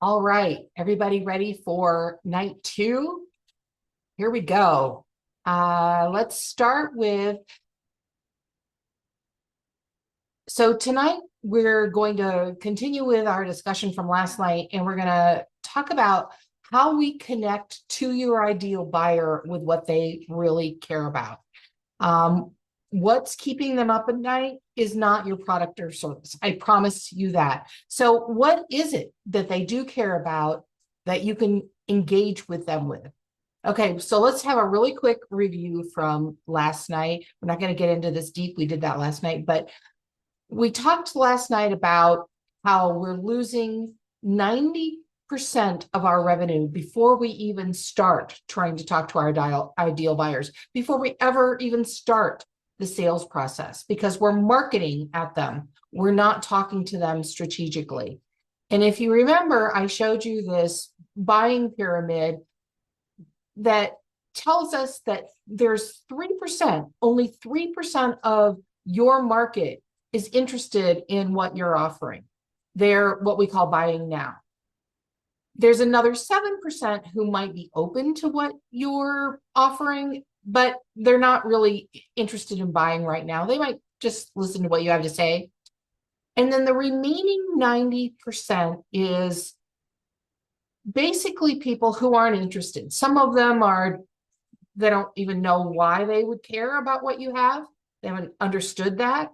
All right, everybody ready for night two? Here we go. Let's start with, so tonight we're going to continue with our discussion from last night, and we're going to talk about how we connect to your ideal buyer with what they really care about. What's keeping them up at night is not your product or service. I promise you that. So what is it that they do care about that you can engage with them with? Okay, so let's have a really quick review from last night. We're not going to get into this deep. We did that last night, but we talked last night about how we're losing 90% of our revenue before we even start trying to talk to our ideal buyers, before we ever even start the sales process, because we're marketing at them. We're not talking to them strategically. And if you remember, I showed you this buying pyramid that tells us that there's 3%, only 3% of your market is interested in what you're offering. They're what we call buying now. There's another 7% who might be open to what you're offering, but they're not really interested in buying right now. They might just listen to what you have to say. And then the remaining 90% is basically people who aren't interested. Some of them are, they don't even know why they would care about what you have. They haven't understood that.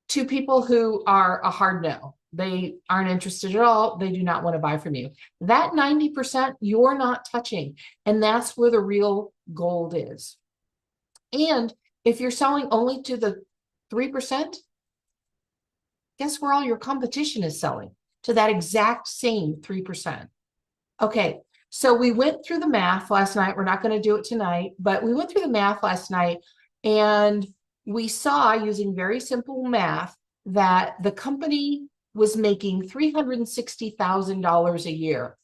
To people who are a hard no. They aren't interested at all. They do not want to buy from you. That 90% you're not touching. And that's where the real gold is. And if you're selling only to the 3%, guess where all your competition is selling? To that exact same 3%. Okay, so we went through the math last night. We're not going to do it tonight, but we went through the math last night, and we saw, using very simple math, that the company was making $360,000 a year.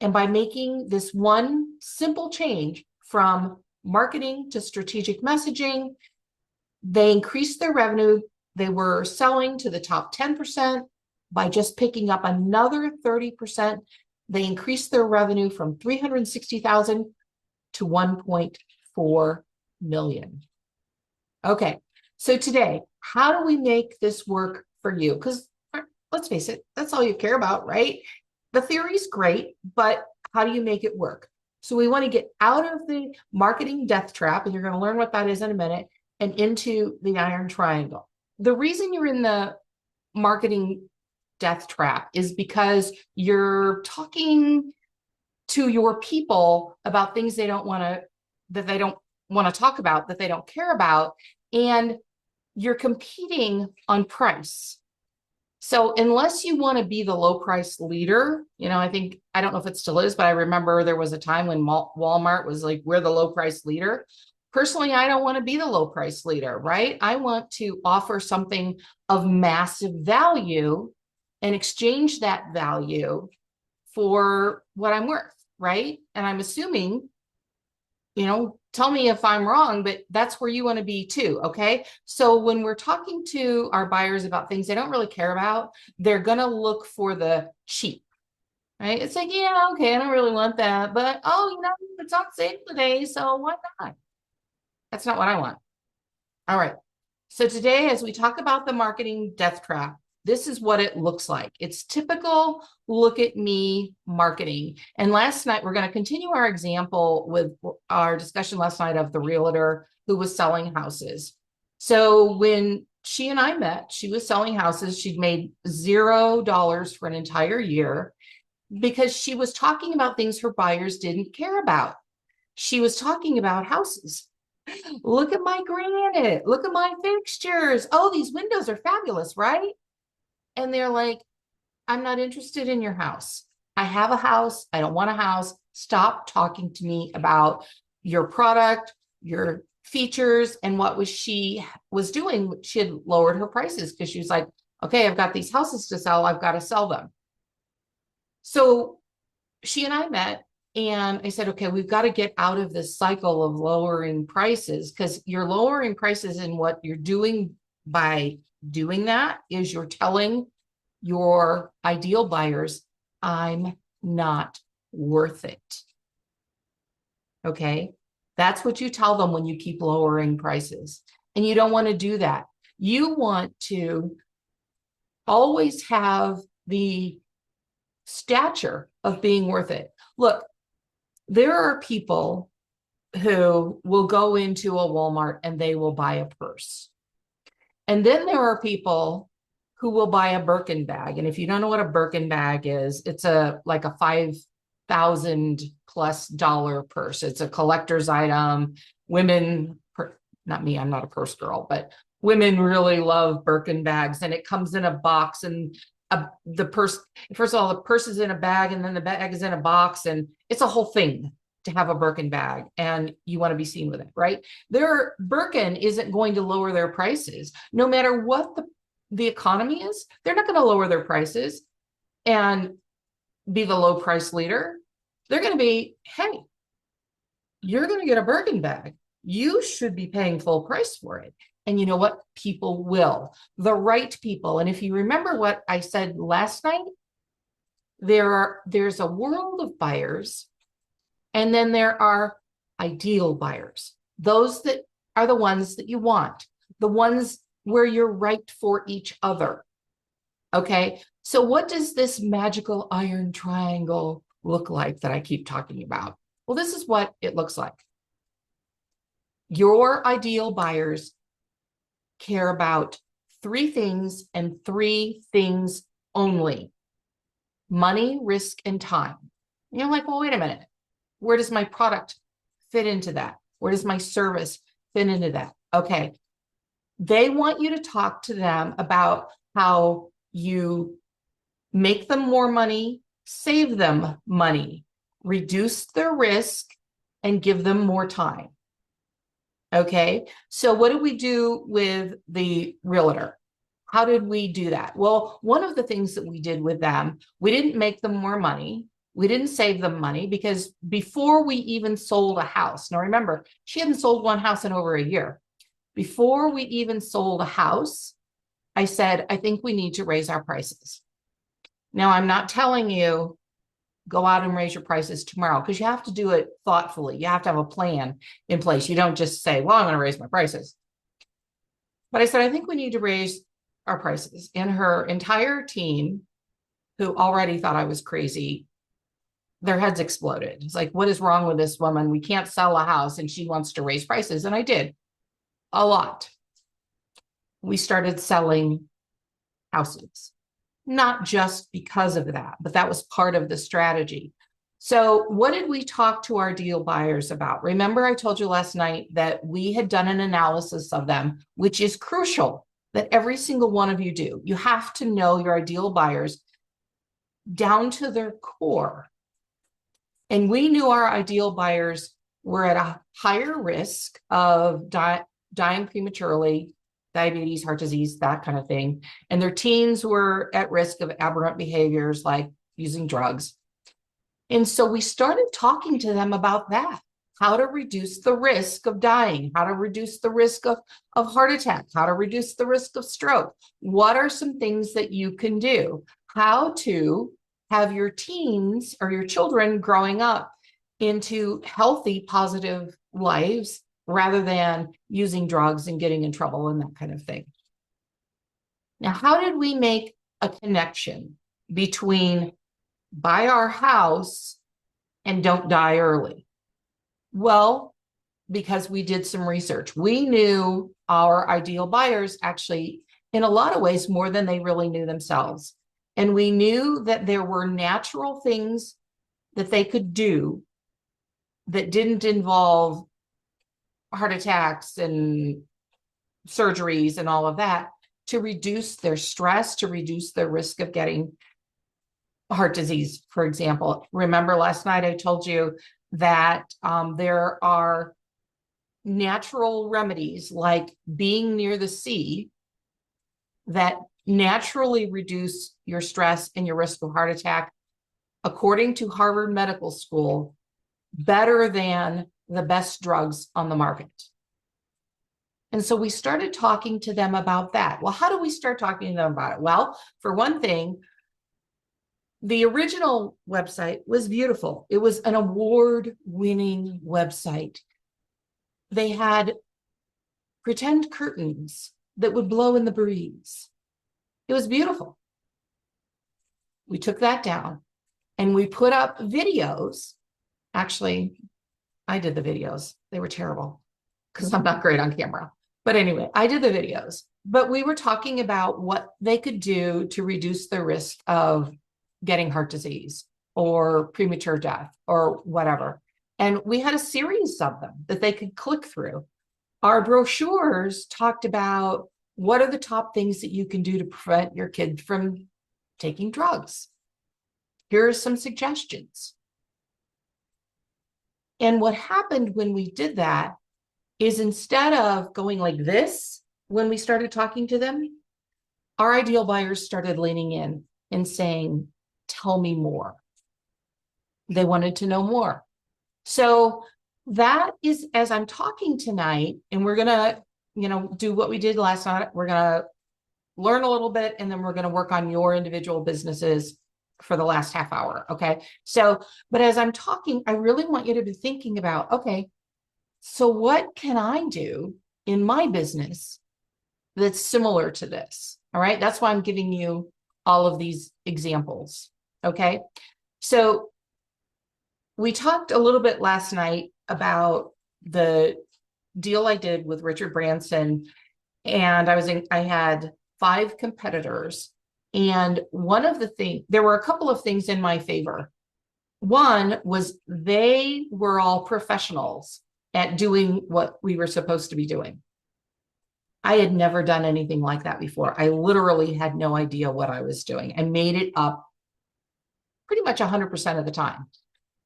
And by making this one simple change from marketing to strategic messaging, they increased their revenue. They were selling to the top 10%. By just picking up another 30%, they increased their revenue from $360,000 to $1.4 million. Okay, so today, how do we make this work for you? Because let's face it, that's all you care about, right? The theory's great, but how do you make it work? So we want to get out of the marketing death trap, and you're going to learn what that is in a minute, and into the iron triangle. The reason you're in the marketing death trap is because you're talking to your people about things they don't want to talk about, that they don't care about, and you're competing on price. So unless you want to be the low price leader, I don't know if it still is, but I remember there was a time when Walmart was like, we're the low price leader. Personally, I don't want to be the low price leader, right? I want to offer something of massive value and exchange that value for what I'm worth, right? And I'm assuming, tell me if I'm wrong, but that's where you want to be too, okay? So when we're talking to our buyers about things they don't really care about, they're going to look for the cheap, right? It's like, yeah, okay, I don't really want that, but it's on sale today, so why not? That's not what I want. All right. So today, as we talk about the marketing death trap, this is what it looks like. It's typical look at me marketing. And last night, we're going to continue our example with our discussion last night of the realtor who was selling houses. So when she and I met, she was selling houses. She'd made $0 for an entire year because she was talking about things her buyers didn't care about. She was talking about houses. Look at my granite. Look at my fixtures. Oh, these windows are fabulous, right? And they're like, I'm not interested in your house. I have a house. I don't want a house. Stop talking to me about your product, your features. And what she was doing, she had lowered her prices because she was like, okay, I've got these houses to sell. I've got to sell them. So she and I met, and I said, okay, we've got to get out of this cycle of lowering prices, because you're lowering prices, and what you're doing by doing that is you're telling your ideal buyers, I'm not worth it. Okay? That's what you tell them when you keep lowering prices. And you don't want to do that. You want to always have the stature of being worth it. Look, there are people who will go into a Walmart and they will buy a purse. And then there are people who will buy a Birkin bag. And if you don't know what a Birkin bag is, it's like a $5,000+ purse. It's a collector's item. Women, not me, I'm not a purse girl, but women really love Birkin bags, and it comes in a box, and the purse, first of all, the purse is in a bag, and then the bag is in a box, and it's a whole thing to have a Birkin bag, and you want to be seen with it, right? Birkin isn't going to lower their prices. No matter what the economy is, they're not going to lower their prices and be the low price leader. They're going to be, hey, you're going to get a Birkin bag. You should be paying full price for it. And you know what? People will. The right people. And if you remember what I said last night, there's a world of buyers, and then there are ideal buyers. Those that are the ones that you want, the ones where you're right for each other. Okay, so what does this magical iron triangle look like that I keep talking about? Well, this is what it looks like. Your ideal buyers care about 3 things, and 3 things only: money, risk, and time. And you're like, well, wait a minute. Where does my product fit into that? Where does my service fit into that? Okay. They want you to talk to them about how you make them more money, save them money, reduce their risk, and give them more time. Okay. So what did we do with the realtor? How did we do that? Well, one of the things that we did with them, we didn't make them more money. We didn't save them money, because before we even sold a house, now remember, she hadn't sold one house in over a year. Before we even sold a house, I said, I think we need to raise our prices. Now, I'm not telling you go out and raise your prices tomorrow, because you have to do it thoughtfully. You have to have a plan in place. You don't just say, well, I'm going to raise my prices. But I said, I think we need to raise our prices. And her entire team, who already thought I was crazy, their heads exploded. It's like, what is wrong with this woman? We can't sell a house and she wants to raise prices. And I did a lot. We started selling houses, not just because of that, but that was part of the strategy. So what did we talk to our deal buyers about? Remember, I told you last night that we had done an analysis of them, which is crucial that every single one of you do. You have to know your ideal buyers down to their core. And we knew our ideal buyers were at a higher risk of dying prematurely, diabetes, heart disease, that kind of thing. And their teens were at risk of aberrant behaviors like using drugs. And so we started talking to them about that, how to reduce the risk of dying, how to reduce the risk of heart attack, how to reduce the risk of stroke. What are some things that you can do? How to have your teens or your children growing up into healthy, positive lives rather than using drugs and getting in trouble and that kind of thing. Now, how did we make a connection between buy our house and don't die early? Well, because we did some research. We knew our ideal buyers actually, in a lot of ways, more than they really knew themselves. And we knew that there were natural things that they could do that didn't involve heart attacks and surgeries and all of that, to reduce their stress, to reduce their risk of getting heart disease, for example. Remember last night I told you that there are natural remedies like being near the sea that naturally reduce your stress and your risk of heart attack, according to Harvard Medical School, better than the best drugs on the market. And so we started talking to them about that. Well, how do we start talking to them about it? Well, for one thing, the original website was beautiful. It was an award-winning website. They had pretend curtains that would blow in the breeze. It was beautiful. We took that down and we put up videos. Actually, I did the videos. They were terrible because I'm not great on camera. But anyway, I did the videos. But we were talking about what they could do to reduce the risk of getting heart disease or premature death or whatever. And we had a series of them that they could click through. Our brochures talked about what are the top things that you can do to prevent your kid from taking drugs. Here are some suggestions. And what happened when we did that is instead of going like this, when we started talking to them, our ideal buyers started leaning in and saying, tell me more. They wanted to know more. So that is, as I'm talking tonight, and we're going to, do what we did last night. We're going to learn a little bit, and then we're going to work on your individual businesses for the last half hour. Okay. So, but as I'm talking, I really want you to be thinking about, okay, so what can I do in my business that's similar to this? All right. That's why I'm giving you all of these examples. Okay. So we talked a little bit last night about the deal I did with Richard Branson, and I had 5 competitors. And one of the things, there were a couple of things in my favor. One was they were all professionals at doing what we were supposed to be doing. I had never done anything like that before. I literally had no idea what I was doing. I made it up pretty much 100% of the time.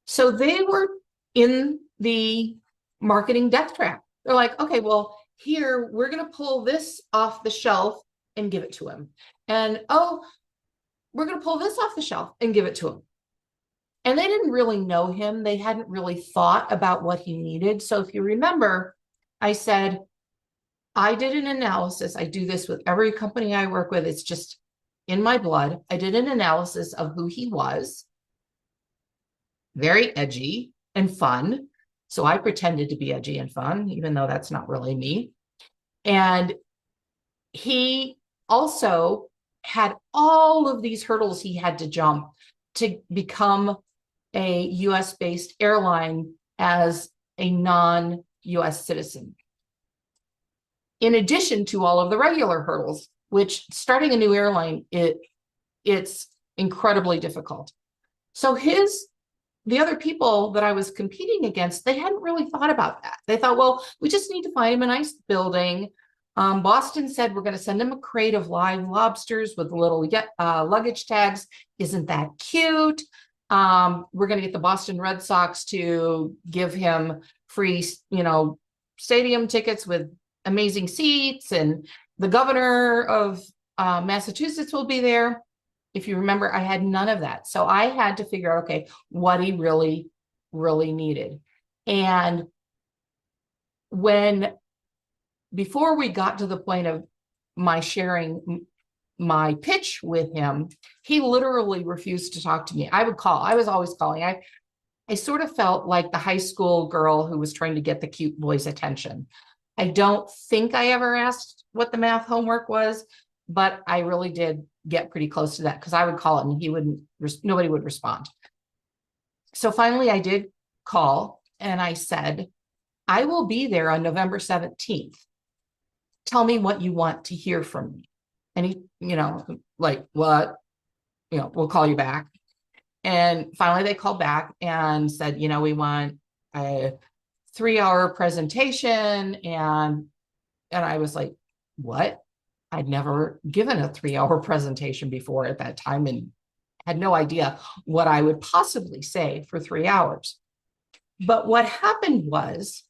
So they were in the marketing death trap. They're like, okay, well, here, we're going to pull this off the shelf and give it to him. And, oh, we're going to pull this off the shelf and give it to him. And they didn't really know him. They hadn't really thought about what he needed. So if you remember, I said, I did an analysis. I do this with every company I work with. It's just in my blood. I did an analysis of who he was. Very edgy and fun. So I pretended to be edgy and fun, even though that's not really me. And he also had all of these hurdles he had to jump to become a US-based airline as a non-US citizen. In addition to all of the regular hurdles, which starting a new airline, it's incredibly difficult. So the other people that I was competing against, they hadn't really thought about that. They thought, well, we just need to find him a nice building. Boston said we're going to send him a crate of live lobsters with little luggage tags. Isn't that cute? We're going to get the Boston Red Sox to give him free, stadium tickets with amazing seats, and the governor of Massachusetts will be there. If you remember, I had none of that. So I had to figure out, okay, what he really, really needed. And before we got to the point of my sharing my pitch with him, he literally refused to talk to me. I was always calling. I sort of felt like the high school girl who was trying to get the cute boy's attention. I don't think I ever asked what the math homework was, but I really did get pretty close to that because I would call him and nobody would respond. So finally I did call and I said, I will be there on November 17th. Tell me what you want to hear from me. And he, like, what? We'll call you back. And finally they called back and said, we want a 3-hour presentation. And I was like, what? I'd never given a 3-hour presentation before at that time and had no idea what I would possibly say for 3 hours. But what happened was,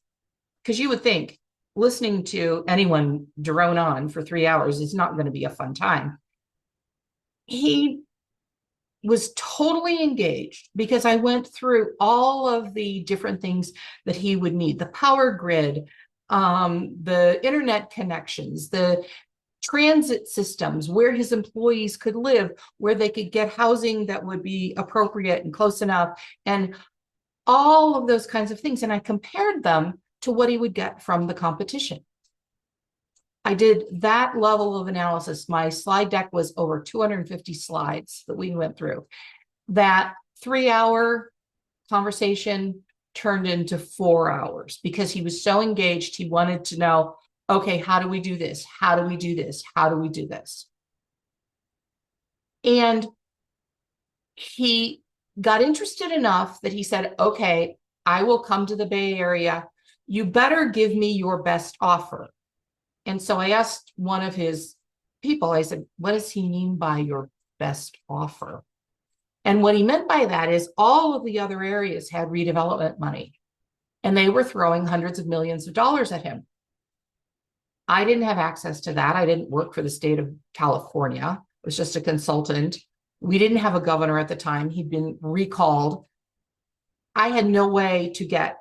because you would think listening to anyone drone on for 3 hours is not going to be a fun time. He was totally engaged because I went through all of the different things that he would need, the power grid, the internet connections, the transit systems, where his employees could live, where they could get housing that would be appropriate and close enough, and all of those kinds of things. And I compared them to what he would get from the competition. I did that level of analysis. My slide deck was over 250 slides that we went through. That 3-hour conversation turned into 4 hours because he was so engaged. He wanted to know, okay, how do we do this? How do we do this? How do we do this? And he got interested enough that he said, okay, I will come to the Bay Area. You better give me your best offer. And so I asked one of his people, I said, what does he mean by your best offer? And what he meant by that is all of the other areas had redevelopment money, and they were throwing hundreds of millions of dollars at him. I didn't have access to that. I didn't work for the state of California. I was just a consultant. We didn't have a governor at the time. He'd been recalled. I had no way to get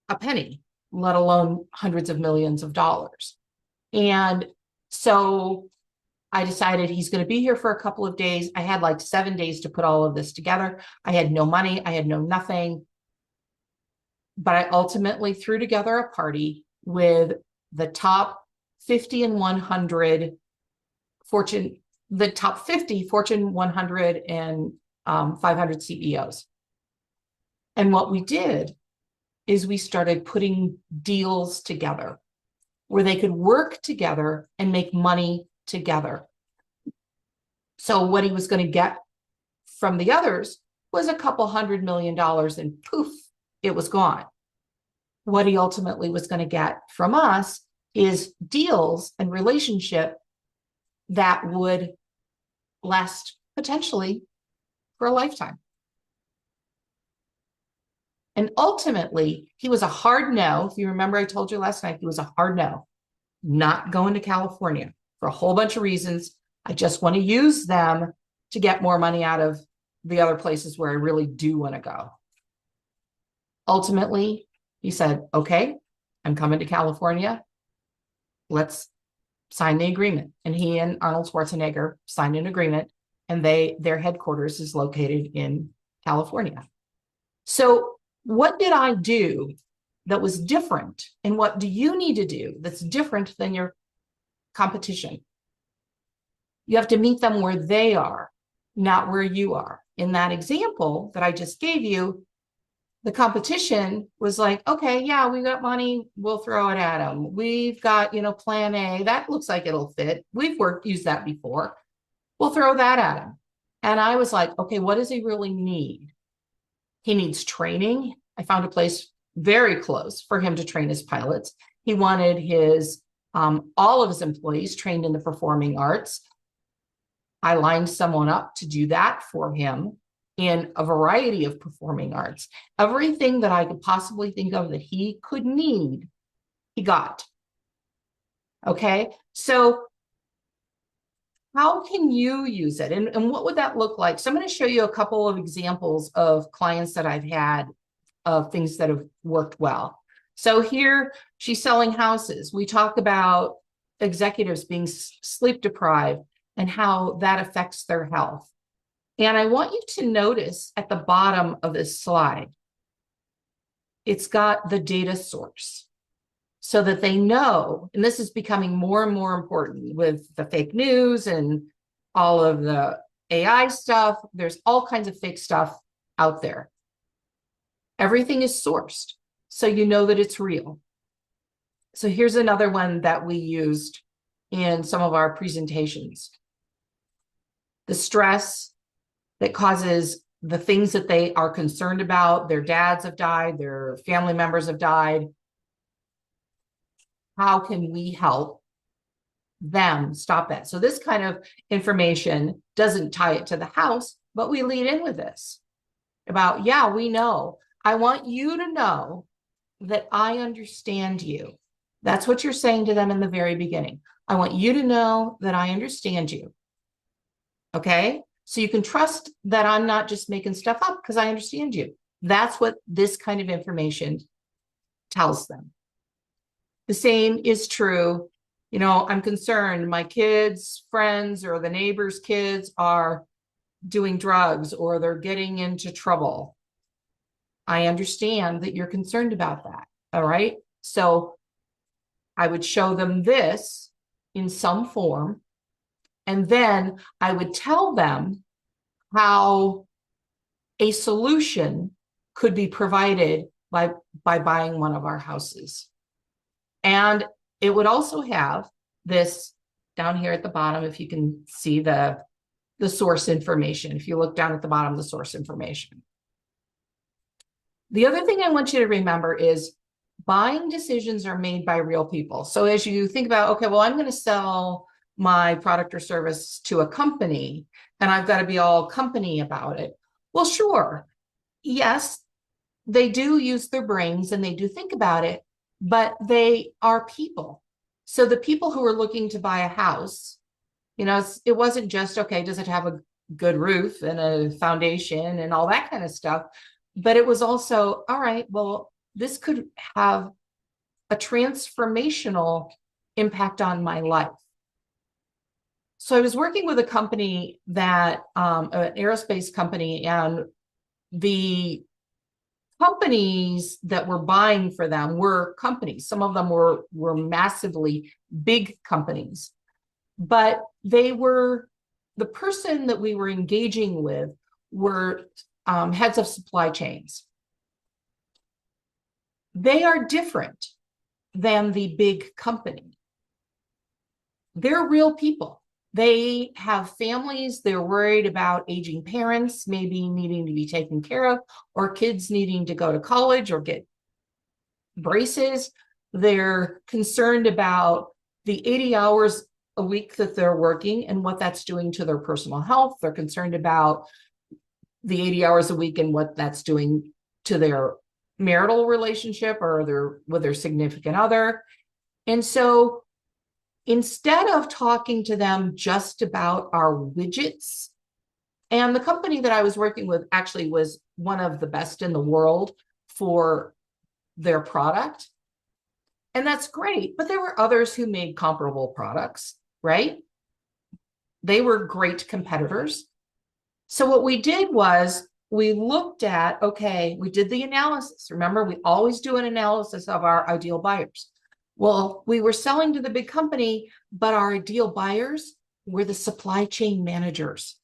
a penny, let alone hundreds of millions of dollars. And so I decided he's going to be here for a couple of days. I had like 7 days to put all of this together. I had no money. I had no nothing. But I ultimately threw together a party with the top 50 and 100 Fortune, the top 50 Fortune 100 and 500 CEOs. And what we did is we started putting deals together where they could work together and make money together. So what he was going to get from the others was a couple $100 million, and poof, it was gone. What he ultimately was going to get from us is deals and relationship that would last potentially for a lifetime. And ultimately, he was a hard no. If you remember, I told you last night, he was a hard no, not going to California for a whole bunch of reasons. I just want to use them to get more money out of the other places where I really do want to go. Ultimately, he said, okay, I'm coming to California. Let's sign the agreement. And he and Arnold Schwarzenegger signed an agreement, and their headquarters is located in California. So what did I do that was different? And what do you need to do that's different than your competition? You have to meet them where they are, not where you are. In that example that I just gave you, the competition was like, okay, yeah, we got money, we'll throw it at them. We've got, plan A, that looks like it'll fit. We've used that before. We'll throw that at him. And I was like, okay, what does he really need? He needs training. I found a place very close for him to train his pilots. He wanted all of his employees trained in the performing arts. I lined someone up to do that for him in a variety of performing arts. Everything that I could possibly think of that he could need, he got. Okay, so how can you use it? And what would that look like? So I'm going to show you a couple of examples of clients that I've had of things that have worked well. So here she's selling houses. We talk about executives being sleep deprived and how that affects their health. And I want you to notice at the bottom of this slide, it's got the data source so that they know, and this is becoming more and more important with the fake news and all of the AI stuff. There's all kinds of fake stuff out there. Everything is sourced, so you know that it's real. So here's another one that we used in some of our presentations. The stress that causes the things that they are concerned about. Their dads have died, their family members have died. How can we help them stop that? So this kind of information doesn't tie it to the house, but we lead in with this about, yeah, we know. I want you to know that I understand you. That's what you're saying to them in the very beginning. I want you to know that I understand you. Okay? So you can trust that I'm not just making stuff up because I understand you. That's what this kind of information tells them. The same is true. You know, I'm concerned my kids, friends, or the neighbor's kids are doing drugs or they're getting into trouble. I understand that you're concerned about that. All right. So I would show them this in some form. And then I would tell them how a solution could be provided by buying one of our houses. And it would also have this down here at the bottom, if you can see the source information, if you look down at the bottom, the source information. The other thing I want you to remember is buying decisions are made by real people. So as you think about, okay, well, I'm going to sell my product or service to a company and I've got to be all company about it. Well, sure. Yes, they do use their brains and they do think about it, but they are people. So the people who are looking to buy a house, you know, it wasn't just, okay, does it have a good roof and a foundation and all that kind of stuff? But it was also, all right, well, this could have a transformational impact on my life. So I was working with a company that, an aerospace company, and the companies that were buying for them were companies. Some of them were massively big companies, but they were, the person that we were engaging with were heads of supply chains. They are different than the big company. They're real people. They have families. They're worried about aging parents, maybe needing to be taken care of, or kids needing to go to college or get braces. They're concerned about the 80 hours a week that they're working and what that's doing to their personal health. They're concerned about the 80 hours a week and what that's doing to their marital relationship or with their significant other. And so instead of talking to them just about our widgets, and the company that I was working with actually was one of the best in the world for their product. And that's great, but there were others who made comparable products, right? They were great competitors. So what we did was we looked at, okay, we did the analysis. Remember, we always do an analysis of our ideal buyers. Well, we were selling to the big company, but our ideal buyers were the supply chain managers.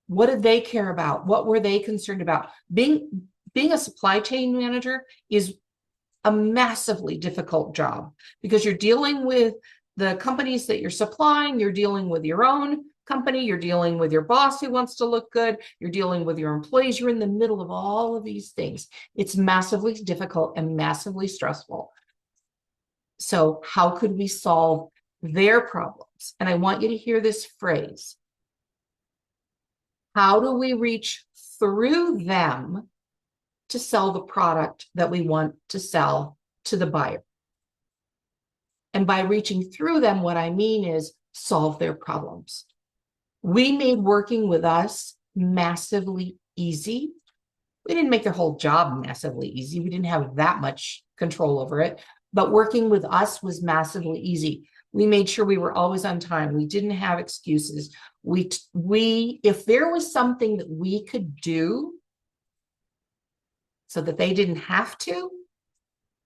What did they care about? What were they concerned about? Being a supply chain manager is a massively difficult job because you're dealing with the companies that you're supplying, you're dealing with your own company, you're dealing with your boss who wants to look good, you're dealing with your employees, you're in the middle of all of these things. It's massively difficult and massively stressful. So how could we solve their problems? And I want you to hear this phrase. How do we reach through them to sell the product that we want to sell to the buyer? And by reaching through them, what I mean is solve their problems. We made working with us massively easy. We didn't make their whole job massively easy. We didn't have that much control over it, but working with us was massively easy. We made sure we were always on time. We didn't have excuses. If there was something that we could do so that they didn't have to,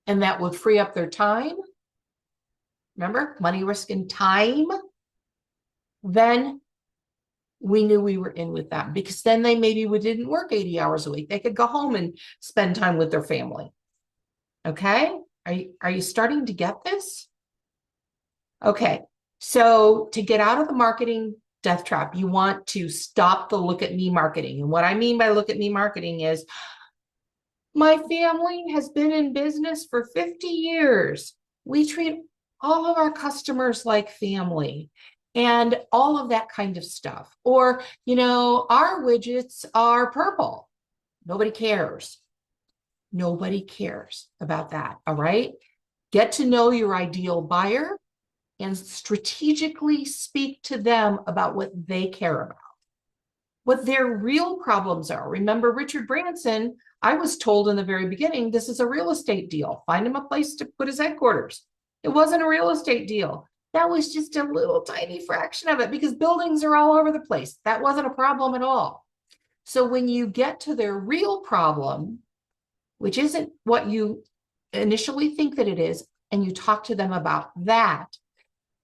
and that would free up their time, remember, money, risk, and time, then we knew we were in with them, because then they maybe didn't work 80 hours a week. They could go home and spend time with their family. Okay? Are you starting to get this? Okay. So to get out of the marketing death trap, you want to stop the look at me marketing. And what I mean by look at me marketing is, my family has been in business for 50 years. We treat all of our customers like family and all of that kind of stuff. Or, you know, our widgets are purple. Nobody cares. Nobody cares about that. All right. Get to know your ideal buyer and strategically speak to them about what they care about, what their real problems are. Remember, Richard Branson I was told in the very beginning, this is a real estate deal. Find him a place to put his headquarters. It wasn't a real estate deal. That was just a little tiny fraction of it because buildings are all over the place. That wasn't a problem at all. So when you get to their real problem, which isn't what you initially think that it is, and you talk to them about that,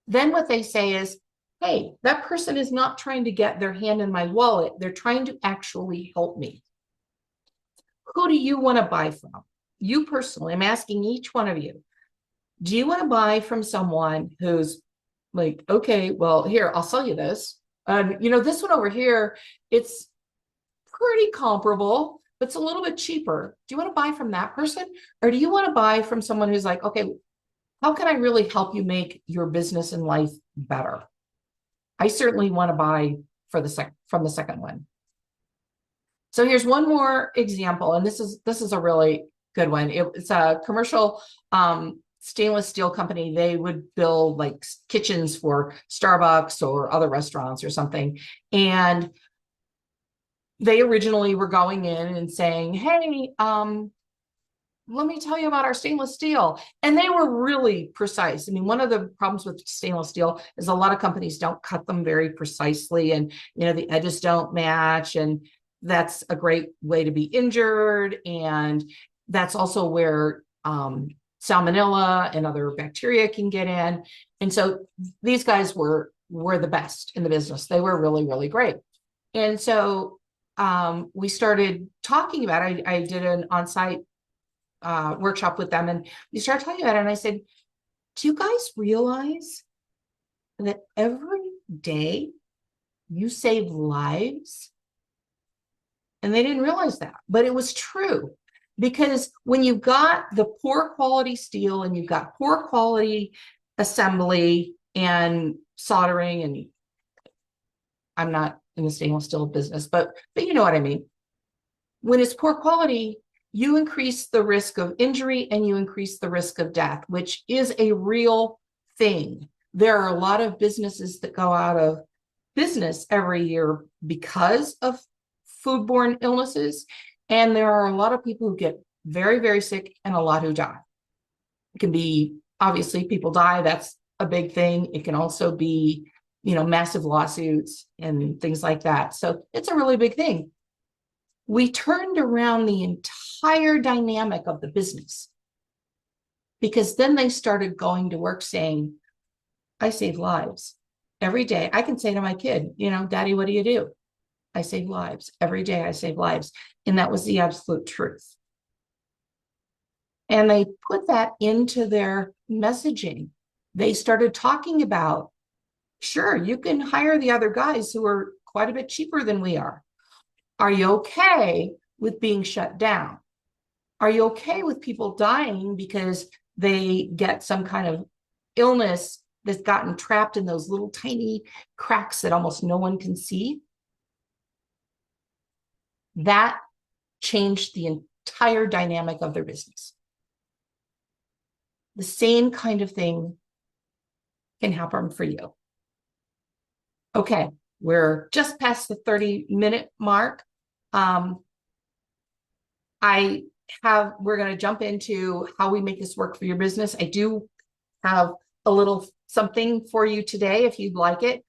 then what they say is, hey, that person is not trying to get their hand in my wallet. They're trying to actually help me. Who do you want to buy from? You personally, I'm asking each one of you. Do you want to buy from someone who's like, okay, well, here, I'll sell you this. This one over here, it's pretty comparable, but it's a little bit cheaper. Do you want to buy from that person? Or do you want to buy from someone who's like, okay, how can I really help you make your business and life better? I certainly want to buy from the second one. So here's one more example, and this is a really good one. It's a commercial stainless steel company. They would build like kitchens for Starbucks or other restaurants or something. And they originally were going in and saying, hey, let me tell you about our stainless steel. And they were really precise. I mean, one of the problems with stainless steel is a lot of companies don't cut them very precisely, and the edges don't match, and that's a great way to be injured. And that's also where salmonella and other bacteria can get in. And so these guys were the best in the business. They were really, really great. And so we started talking about it. I did an on-site workshop with them, and we started talking about it. And I said, do you guys realize that every day you save lives? And they didn't realize that, but it was true. Because when you've got the poor quality steel and you've got poor quality assembly and soldering, and I'm not in the stainless steel business, but you know what I mean. When it's poor quality, you increase the risk of injury and you increase the risk of death, which is a real thing. There are a lot of businesses that go out of business every year because of foodborne illnesses. And there are a lot of people who get very, very sick and a lot who die. It can be, obviously, people die. That's a big thing. It can also be, massive lawsuits and things like that. So it's a really big thing. We turned around the entire dynamic of the business, because then they started going to work saying, I save lives every day. I can say to my kid, Daddy, what do you do? I save lives. Every day I save lives. And that was the absolute truth. And they put that into their messaging. They started talking about, sure, you can hire the other guys who are quite a bit cheaper than we are. Are you okay with being shut down? Are you okay with people dying because they get some kind of illness that's gotten trapped in those little tiny cracks that almost no one can see? That changed the entire dynamic of their business. The same kind of thing can happen for you. Okay, we're just past the 30-minute mark. We're going to jump into how we make this work for your business. I do have a little something for you today, if you'd like it.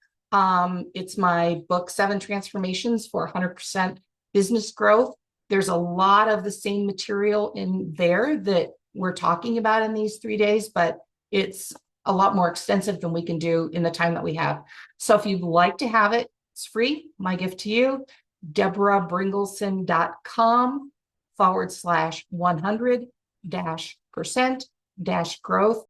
It's my book, 7 Transformations for 100% Business Growth. There's a lot of the same material in there that we're talking about in these 3 days, but it's a lot more extensive than we can do in the time that we have. So if you'd like to have it, it's free. My gift to you, DeberahBringelson.com/100-%-growth.